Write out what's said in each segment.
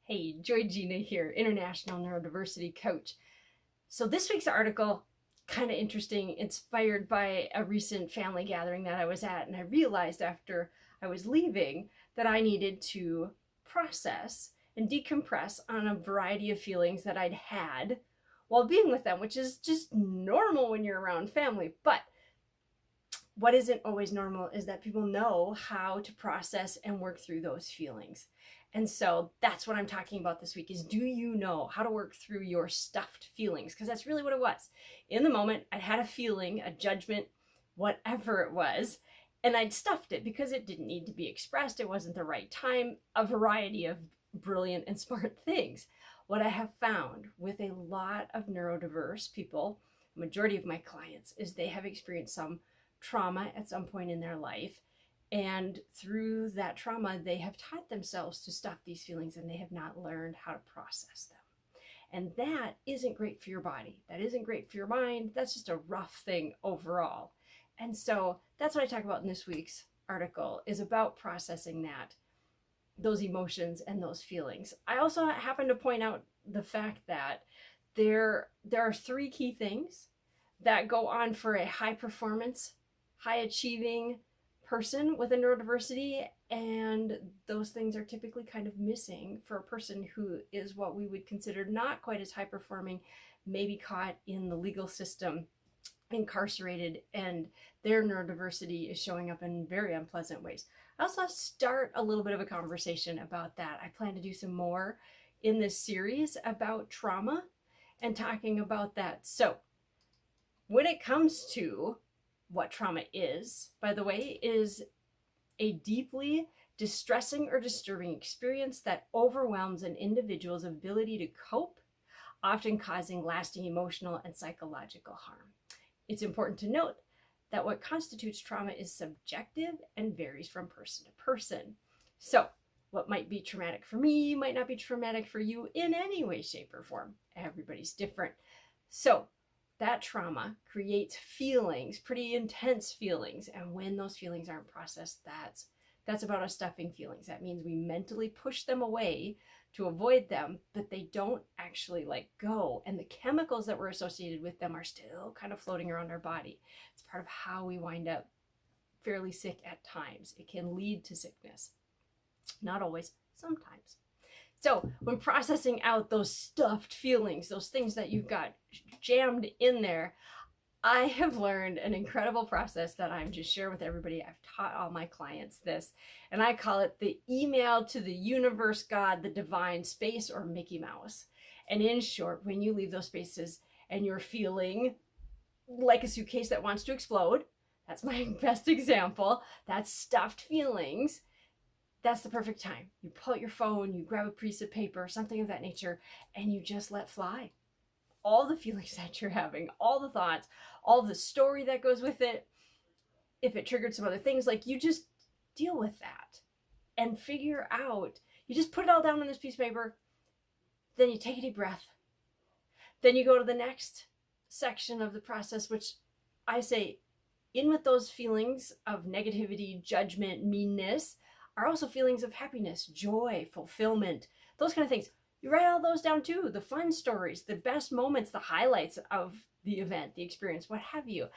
Hey, Joy Gina here, International Neurodiversity Coach. So this week's article, kind of interesting, inspired by a recent family gathering that I was at, and I realized after I was leaving that I needed to process and decompress on a variety of feelings that I'd had while being with them, which is just normal when you're around family. But what isn't always normal is that people know how to process and work through those feelings. And so that's what I'm talking about this week is, do you know how to work through your stuffed feelings? Because that's really what it was. In the moment, I had a feeling, a judgment, whatever it was, and I'd stuffed it because it didn't need to be expressed. It wasn't the right time, a variety of brilliant and smart things. What I have found with a lot of neurodiverse people, the majority of my clients, is they have experienced some trauma at some point in their life. And through that trauma, they have taught themselves to stuff these feelings and they have not learned how to process them. And that isn't great for your body. That isn't great for your mind. That's just a rough thing overall. And so that's what I talk about in this week's article, is about processing that, those emotions and those feelings. I also happen to point out the fact that there are three key things that go on for a high performance, high achieving person with a neurodiversity, and those things are typically kind of missing for a person who is what we would consider not quite as high performing, maybe caught in the legal system, incarcerated, and their neurodiversity is showing up in very unpleasant ways. I also start a little bit of a conversation about that. I plan to do some more in this series about trauma and talking about that. So when it comes to what trauma is, by the way, is a deeply distressing or disturbing experience that overwhelms an individual's ability to cope, often causing lasting emotional and psychological harm. It's important to note that what constitutes trauma is subjective and varies from person to person. So what might be traumatic for me might not be traumatic for you in any way, shape, or form. Everybody's different. So that trauma creates feelings, pretty intense feelings. And when those feelings aren't processed, that's about us stuffing feelings. That means we mentally push them away to avoid them, but they don't actually let go. And the chemicals that were associated with them are still kind of floating around our body. It's part of how we wind up fairly sick at times. It can lead to sickness. Not always, sometimes. So when processing out those stuffed feelings, those things that you've got jammed in there, I have learned an incredible process that I'm just share with everybody. I've taught all my clients this, and I call it the email to the universe, God, the divine, space, or Mickey Mouse. And in short, when you leave those spaces and you're feeling like a suitcase that wants to explode, that's my best example, that's stuffed feelings. That's the perfect time. You pull out your phone, you grab a piece of paper, something of that nature, and you just let fly all the feelings that you're having, all the thoughts, all the story that goes with it. If it triggered some other things, like, you just deal with that and figure out, you just put it all down on this piece of paper, then you take a deep breath. Then you go to the next section of the process, which I say, in with those feelings of negativity, judgment, meanness, are also feelings of happiness, joy, fulfillment, those kind of things. You write all those down too, the fun stories, the best moments, the highlights of the event, the experience, what have you.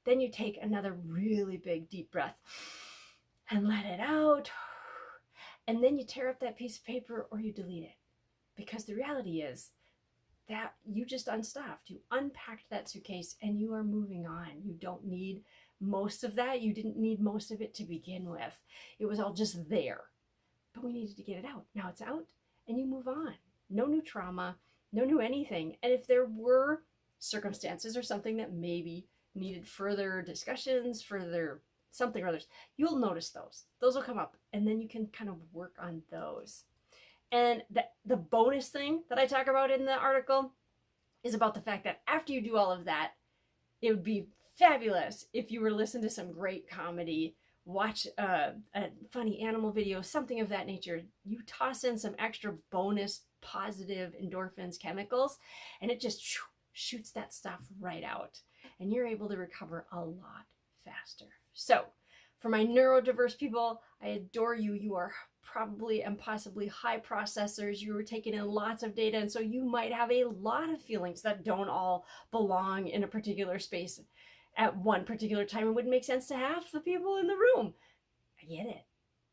Then you take another really big deep breath and let it out. And then you tear up that piece of paper or you delete it. Because the reality is that you just unstuffed, you unpacked that suitcase and you are moving on. You don't need most of that. You didn't need most of it to begin with. It was all just there, but we needed to get it out. Now it's out and you move on. No new trauma, no new anything. And if there were circumstances or something that maybe needed further discussions, further something or others, you'll notice those. Those will come up and then you can kind of work on those. And the bonus thing that I talk about in the article is about the fact that after you do all of that, it would be fabulous if you were to listen to some great comedy, watch a funny animal video, something of that nature. You toss in some extra bonus positive endorphins, chemicals, and it just shoots that stuff right out. And you're able to recover a lot faster. So for my neurodiverse people, I adore you. You are probably and possibly high processors. You were taking in lots of data, and so you might have a lot of feelings that don't all belong in a particular space at one particular time. It wouldn't make sense to half the people in the room. I get it.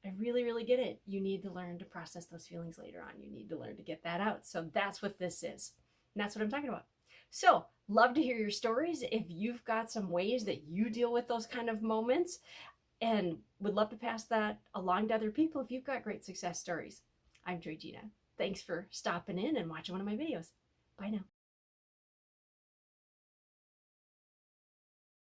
I really, really get it. You need to learn to process those feelings later on. You need to learn to get that out. So that's what this is. And that's what I'm talking about. So love to hear your stories. If you've got some ways that you deal with those kind of moments, and would love to pass that along to other people if you've got great success stories. I'm Joy Gina. Thanks for stopping in and watching one of my videos. Bye now.